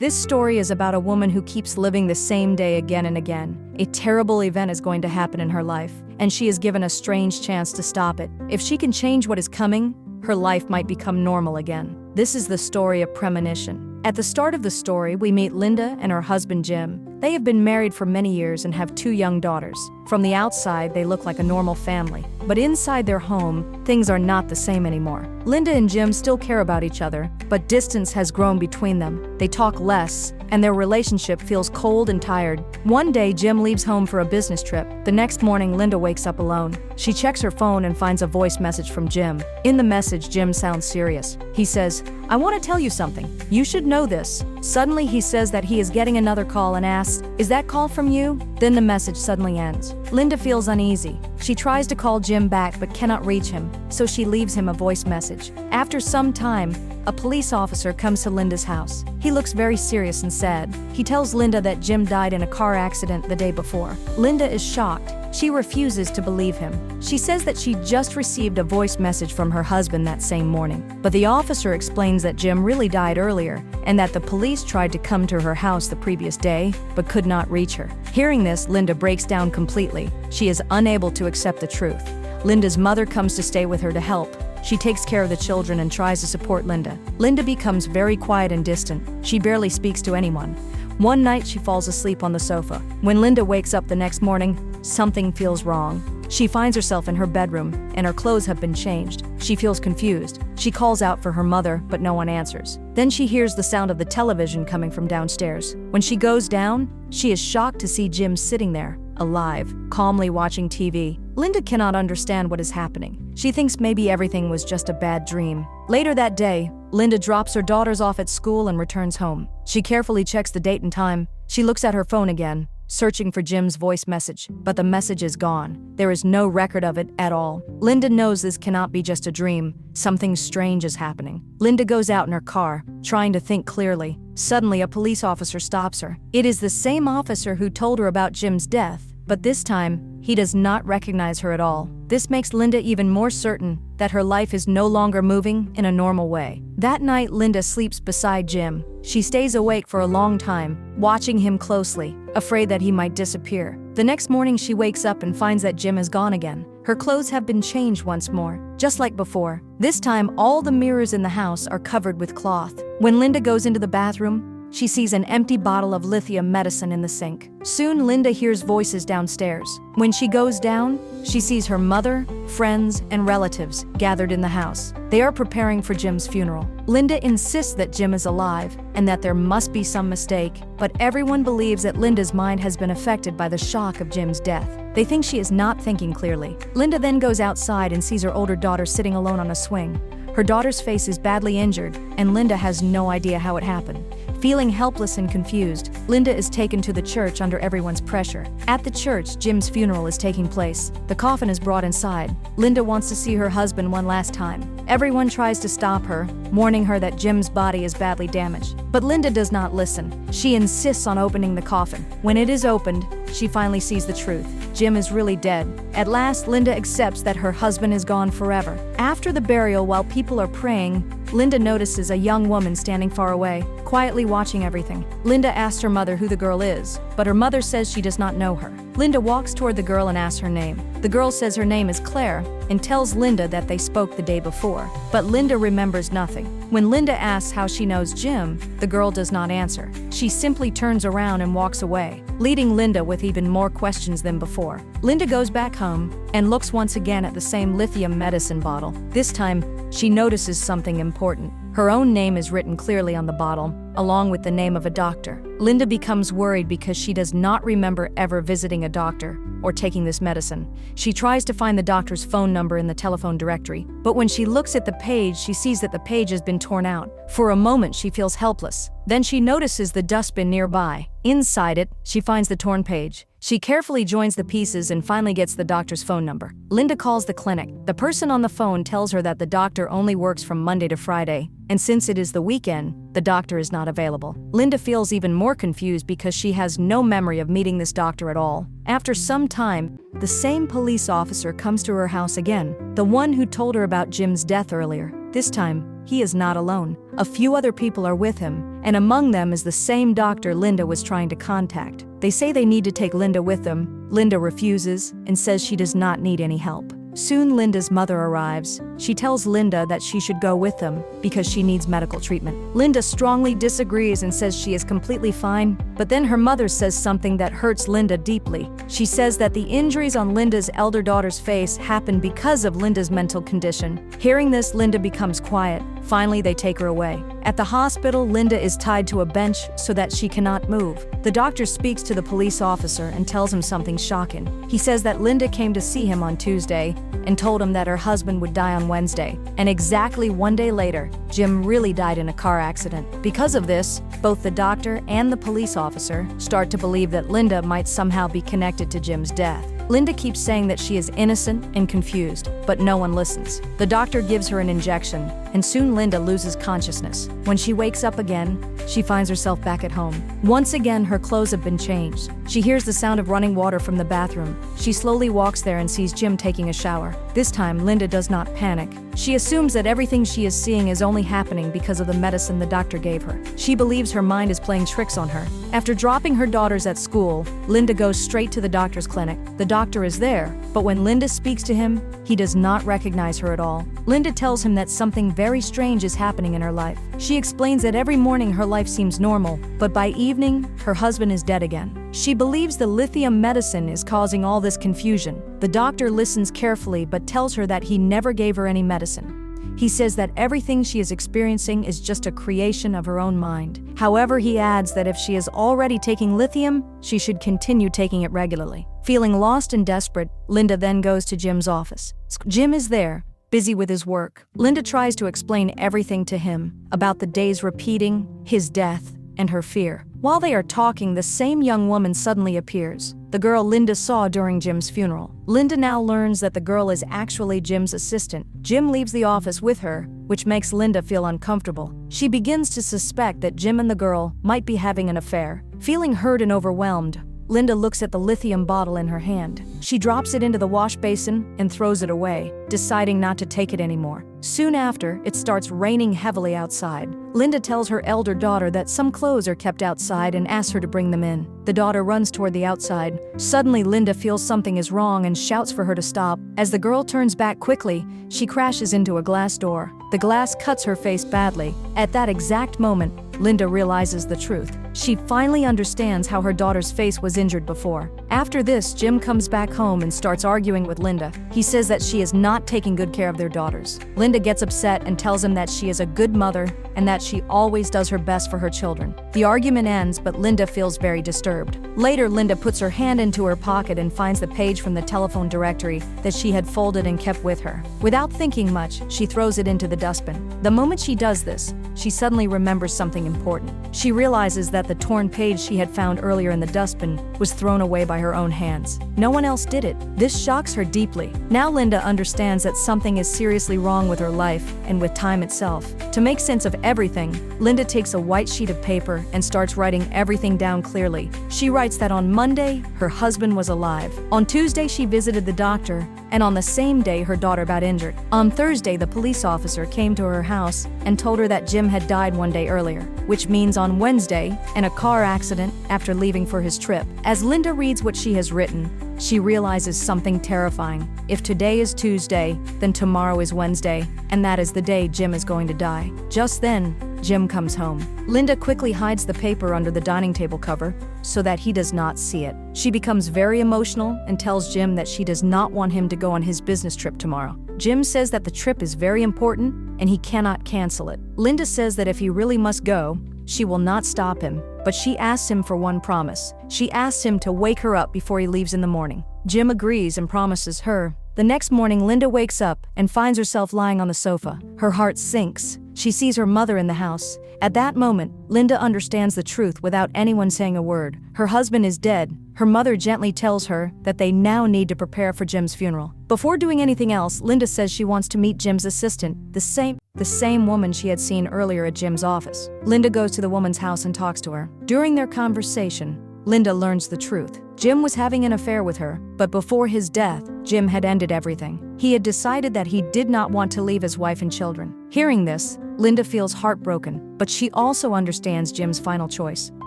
This story is about a woman who keeps living the same day again and again. A terrible event is going to happen in her life, and she is given a strange chance to stop it. If she can change what is coming, her life might become normal again. This is the story of premonition. At the start of the story, we meet Linda and her husband Jim. They have been married for many years and have 2 young daughters. From the outside, they look like a normal family. But inside their home, things are not the same anymore. Linda and Jim still care about each other, but distance has grown between them. They talk less, and their relationship feels cold and tired. One day, Jim leaves home for a business trip. The next morning, Linda wakes up alone. She checks her phone and finds a voice message from Jim. In the message, Jim sounds serious. He says, "I want to tell you something. You should know this." Suddenly, he says that he is getting another call and asks, "Is that call from you?" Then the message suddenly ends. Linda feels uneasy. She tries to call Jim back but cannot reach him, so she leaves him a voice message. After some time, a police officer comes to Linda's house. He looks very serious and sad. He tells Linda that Jim died in a car accident the day before. Linda is shocked. She refuses to believe him. She says that she just received a voice message from her husband that same morning. But the officer explains that Jim really died earlier and that the police tried to come to her house the previous day but could not reach her. Hearing this, Linda breaks down completely. She is unable to accept the truth. Linda's mother comes to stay with her to help. She takes care of the children and tries to support Linda. Linda becomes very quiet and distant. She barely speaks to anyone. One night, she falls asleep on the sofa. When Linda wakes up the next morning, something feels wrong. She finds herself in her bedroom, and her clothes have been changed. She feels confused. She calls out for her mother, but no one answers. Then she hears the sound of the television coming from downstairs. When she goes down, she is shocked to see Jim sitting there, alive, calmly watching TV. Linda cannot understand what is happening. She thinks maybe everything was just a bad dream. Later that day, Linda drops her daughters off at school and returns home. She carefully checks the date and time. She looks at her phone again, searching for Jim's voice message, but the message is gone. There is no record of it at all. Linda knows this cannot be just a dream. Something strange is happening. Linda goes out in her car, trying to think clearly. Suddenly, a police officer stops her. It is the same officer who told her about Jim's death, but this time, he does not recognize her at all. This makes Linda even more certain that her life is no longer moving in a normal way. That night, Linda sleeps beside Jim. She stays awake for a long time, watching him closely, afraid that he might disappear. The next morning, she wakes up and finds that Jim is gone again. Her clothes have been changed once more, just like before. This time, all the mirrors in the house are covered with cloth. When Linda goes into the bathroom, she sees an empty bottle of lithium medicine in the sink. Soon, Linda hears voices downstairs. When she goes down, she sees her mother, friends, and relatives gathered in the house. They are preparing for Jim's funeral. Linda insists that Jim is alive and that there must be some mistake, but everyone believes that Linda's mind has been affected by the shock of Jim's death. They think she is not thinking clearly. Linda then goes outside and sees her older daughter sitting alone on a swing. Her daughter's face is badly injured, and Linda has no idea how it happened. Feeling helpless and confused, Linda is taken to the church under everyone's pressure. At the church, Jim's funeral is taking place. The coffin is brought inside. Linda wants to see her husband one last time. Everyone tries to stop her, warning her that Jim's body is badly damaged. But Linda does not listen. She insists on opening the coffin. When it is opened, she finally sees the truth. Jim is really dead. At last, Linda accepts that her husband is gone forever. After the burial, while people are praying, Linda notices a young woman standing far away, quietly watching everything. Linda asks her mother who the girl is, but her mother says she does not know her. Linda walks toward the girl and asks her name. The girl says her name is Claire and tells Linda that they spoke the day before. But Linda remembers nothing. When Linda asks how she knows Jim, the girl does not answer. She simply turns around and walks away, leaving Linda with even more questions than before. Linda goes back home and looks once again at the same lithium medicine bottle. This time, she notices something important. Her own name is written clearly on the bottle, along with the name of a doctor. Linda becomes worried because she does not remember ever visiting a doctor or taking this medicine. She tries to find the doctor's phone number in the telephone directory, but when she looks at the page, she sees that the page has been torn out. For a moment, she feels helpless. Then she notices the dustbin nearby. Inside it, she finds the torn page. She carefully joins the pieces and finally gets the doctor's phone number. Linda calls the clinic. The person on the phone tells her that the doctor only works from Monday to Friday, and since it is the weekend, the doctor is not available. Linda feels even more confused because she has no memory of meeting this doctor at all. After some time, the same police officer comes to her house again, the one who told her about Jim's death earlier. This time, he is not alone. A few other people are with him, and among them is the same doctor Linda was trying to contact. They say they need to take Linda with them. Linda refuses and says she does not need any help. Soon Linda's mother arrives. She tells Linda that she should go with them because she needs medical treatment. Linda strongly disagrees and says she is completely fine, but then her mother says something that hurts Linda deeply. She says that the injuries on Linda's elder daughter's face happened because of Linda's mental condition. Hearing this, Linda becomes quiet. Finally, they take her away. At the hospital, Linda is tied to a bench so that she cannot move. The doctor speaks to the police officer and tells him something shocking. He says that Linda came to see him on Tuesday and told him that her husband would die on Wednesday. And exactly one day later, Jim really died in a car accident. Because of this, both the doctor and the police officer start to believe that Linda might somehow be connected to Jim's death. Linda keeps saying that she is innocent and confused, but no one listens. The doctor gives her an injection, and soon Linda loses consciousness. When she wakes up again, she finds herself back at home. Once again, her clothes have been changed. She hears the sound of running water from the bathroom. She slowly walks there and sees Jim taking a shower. This time, Linda does not panic. She assumes that everything she is seeing is only happening because of the medicine the doctor gave her. She believes her mind is playing tricks on her. After dropping her daughters at school, Linda goes straight to the doctor's clinic. The doctor is there, but when Linda speaks to him, he does not recognize her at all. Linda tells him that something very strange is happening in her life. She explains that every morning her life seems normal, but by evening, her husband is dead again. She believes the lithium medicine is causing all this confusion. The doctor listens carefully but tells her that he never gave her any medicine. He says that everything she is experiencing is just a creation of her own mind. However, he adds that if she is already taking lithium, she should continue taking it regularly. Feeling lost and desperate, Linda then goes to Jim's office. Jim is there, busy with his work. Linda tries to explain everything to him about the days repeating, his death, and her fear. While they are talking, the same young woman suddenly appears, the girl Linda saw during Jim's funeral. Linda now learns that the girl is actually Jim's assistant. Jim leaves the office with her, which makes Linda feel uncomfortable. She begins to suspect that Jim and the girl might be having an affair. Feeling hurt and overwhelmed, Linda looks at the lithium bottle in her hand. She drops it into the wash basin and throws it away, deciding not to take it anymore. Soon after, it starts raining heavily outside. Linda tells her elder daughter that some clothes are kept outside and asks her to bring them in. The daughter runs toward the outside. Suddenly, Linda feels something is wrong and shouts for her to stop. As the girl turns back quickly, she crashes into a glass door. The glass cuts her face badly. At that exact moment, Linda realizes the truth. She finally understands how her daughter's face was injured before. After this, Jim comes back home and starts arguing with Linda. He says that she is not taking good care of their daughters. Linda gets upset and tells him that she is a good mother and that she always does her best for her children. The argument ends, but Linda feels very disturbed. Later, Linda puts her hand into her pocket and finds the page from the telephone directory that she had folded and kept with her. Without thinking much, she throws it into the dustbin. The moment she does this, she suddenly remembers something important. She realizes that the torn page she had found earlier in the dustbin was thrown away by her own hands. No one else did it. This shocks her deeply. Now Linda understands that something is seriously wrong with her life and with time itself. To make sense of everything, Linda takes a white sheet of paper and starts writing everything down clearly. She writes that on Monday, her husband was alive. On Tuesday, she visited the doctor, and on the same day, her daughter got injured. On Thursday, the police officer came to her house and told her that Jim had died one day earlier, which means on Wednesday, in a car accident after leaving for his trip. As Linda reads what she has written, she realizes something terrifying. If today is Tuesday, then tomorrow is Wednesday, and that is the day Jim is going to die. Just then, Jim comes home. Linda quickly hides the paper under the dining table cover so that he does not see it. She becomes very emotional and tells Jim that she does not want him to go on his business trip tomorrow. Jim says that the trip is very important and he cannot cancel it. Linda says that if he really must go, she will not stop him, but she asks him for one promise. She asks him to wake her up before he leaves in the morning. Jim agrees and promises her. The next morning, Linda wakes up and finds herself lying on the sofa. Her heart sinks. She sees her mother in the house. At that moment, Linda understands the truth without anyone saying a word. Her husband is dead. Her mother gently tells her that they now need to prepare for Jim's funeral. Before doing anything else, Linda says she wants to meet Jim's assistant, the same woman she had seen earlier at Jim's office. Linda goes to the woman's house and talks to her. During their conversation, Linda learns the truth. Jim was having an affair with her, but before his death, Jim had ended everything. He had decided that he did not want to leave his wife and children. Hearing this, Linda feels heartbroken, but she also understands Jim's final choice.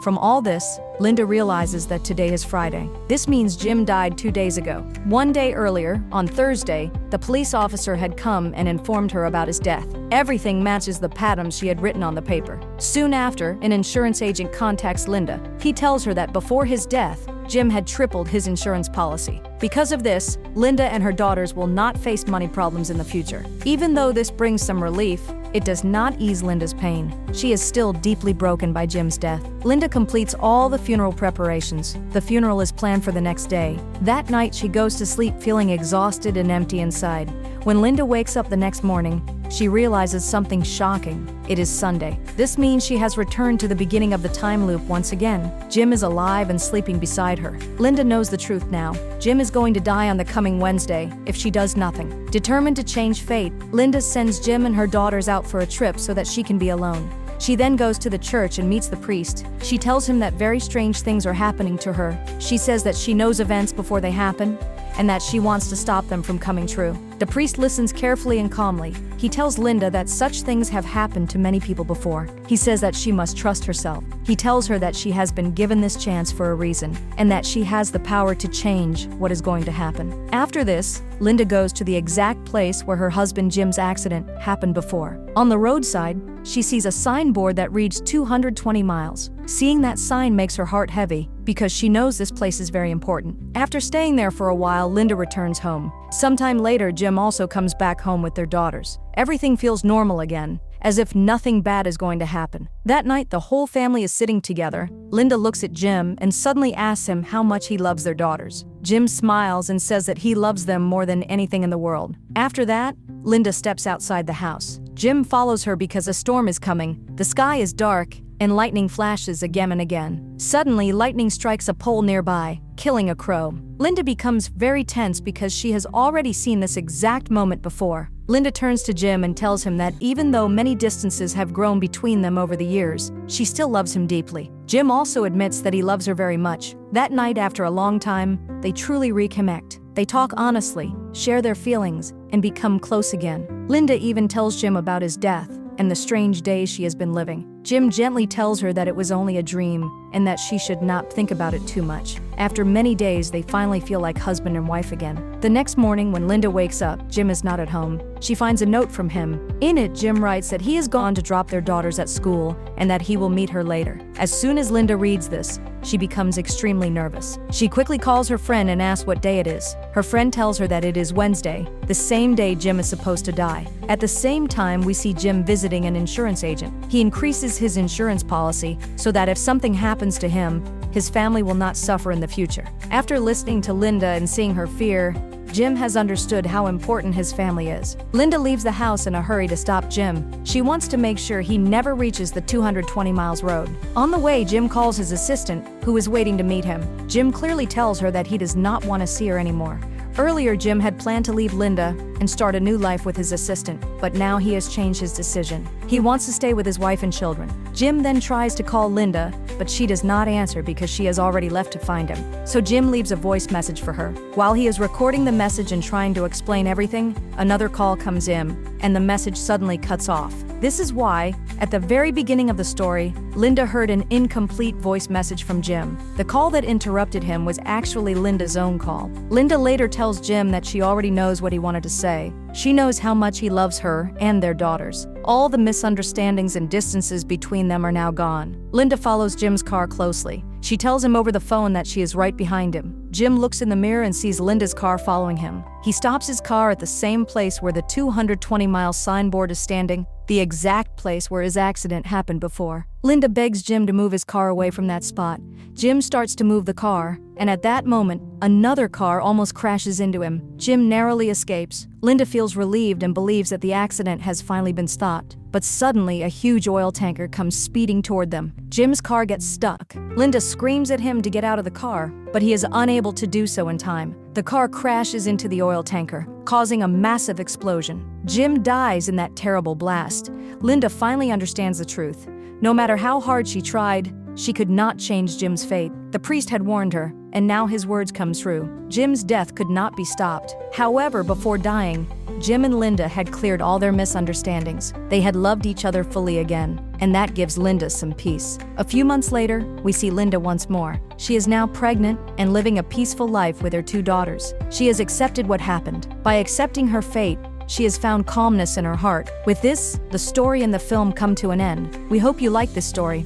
From all this, Linda realizes that today is Friday. This means Jim died 2 days ago. 1 day earlier, on Thursday, the police officer had come and informed her about his death. Everything matches the patterns she had written on the paper. Soon after, an insurance agent contacts Linda. He tells her that before his death, Jim had tripled his insurance policy. Because of this, Linda and her daughters will not face money problems in the future. Even though this brings some relief, it does not ease Linda's pain. She is still deeply broken by Jim's death. Linda completes all the funeral preparations. The funeral is planned for the next day. That night, she goes to sleep feeling exhausted and empty inside. When Linda wakes up the next morning, she realizes something shocking. It is Sunday. This means she has returned to the beginning of the time loop once again. Jim is alive and sleeping beside her. Linda knows the truth now. Jim is going to die on the coming Wednesday if she does nothing. Determined to change fate, Linda sends Jim and her daughters out for a trip so that she can be alone. She then goes to the church and meets the priest. She tells him that very strange things are happening to her. She says that she knows events before they happen, and that she wants to stop them from coming true. The priest listens carefully and calmly. He tells Linda that such things have happened to many people before. He says that she must trust herself. He tells her that she has been given this chance for a reason, and that she has the power to change what is going to happen. After this, Linda goes to the exact place where her husband Jim's accident happened before. On the roadside, she sees a signboard that reads 220 miles. Seeing that sign makes her heart heavy, because she knows this place is very important. After staying there for a while, Linda returns home. Sometime later, Jim also comes back home with their daughters. Everything feels normal again, as if nothing bad is going to happen. That night, the whole family is sitting together. Linda looks at Jim and suddenly asks him how much he loves their daughters. Jim smiles and says that he loves them more than anything in the world. After that, Linda steps outside the house. Jim follows her because a storm is coming. The sky is dark, and lightning flashes again and again. Suddenly, lightning strikes a pole nearby, killing a crow. Linda becomes very tense because she has already seen this exact moment before. Linda turns to Jim and tells him that even though many distances have grown between them over the years, she still loves him deeply. Jim also admits that he loves her very much. That night, after a long time, they truly reconnect. They talk honestly, share their feelings, and become close again. Linda even tells Jim about his death and the strange days she has been living. Jim gently tells her that it was only a dream and that she should not think about it too much. After many days, they finally feel like husband and wife again. The next morning, when Linda wakes up, Jim is not at home. She finds a note from him. In it, Jim writes that he has gone to drop their daughters at school and that he will meet her later. As soon as Linda reads this, she becomes extremely nervous. She quickly calls her friend and asks what day it is. Her friend tells her that it is Wednesday, the same day Jim is supposed to die. At the same time, we see Jim visiting an insurance agent. He increases his insurance policy so that if something happens to him, his family will not suffer in the future. After listening to Linda and seeing her fear, Jim has understood how important his family is. Linda leaves the house in a hurry to stop Jim. She wants to make sure he never reaches the 220 miles road. On the way, Jim calls his assistant, who is waiting to meet him. Jim clearly tells her that he does not want to see her anymore. Earlier, Jim had planned to leave Linda and start a new life with his assistant, but now he has changed his decision. He wants to stay with his wife and children. Jim then tries to call Linda, but she does not answer because she has already left to find him. So Jim leaves a voice message for her. While he is recording the message and trying to explain everything, another call comes in, and the message suddenly cuts off. This is why, at the very beginning of the story, Linda heard an incomplete voice message from Jim. The call that interrupted him was actually Linda's own call. Linda later tells Jim that she already knows what he wanted to say. She knows how much he loves her and their daughters. All the misunderstandings and distances between them are now gone. Linda follows Jim's car closely. She tells him over the phone that she is right behind him. Jim looks in the mirror and sees Linda's car following him. He stops his car at the same place where the 220-mile signboard is standing, the exact place where his accident happened before. Linda begs Jim to move his car away from that spot. Jim starts to move the car, and at that moment, another car almost crashes into him. Jim narrowly escapes. Linda feels relieved and believes that the accident has finally been stopped. But suddenly, a huge oil tanker comes speeding toward them. Jim's car gets stuck. Linda screams at him to get out of the car, but he is unable to do so in time. The car crashes into the oil tanker, causing a massive explosion. Jim dies in that terrible blast. Linda finally understands the truth. No matter how hard she tried, she could not change Jim's fate. The priest had warned her, and now his words come true. Jim's death could not be stopped. However, before dying, Jim and Linda had cleared all their misunderstandings. They had loved each other fully again, and that gives Linda some peace. A few months later, we see Linda once more. She is now pregnant and living a peaceful life with her 2 daughters. She has accepted what happened. By accepting her fate, she has found calmness in her heart. With this, the story and the film come to an end. We hope you like this story.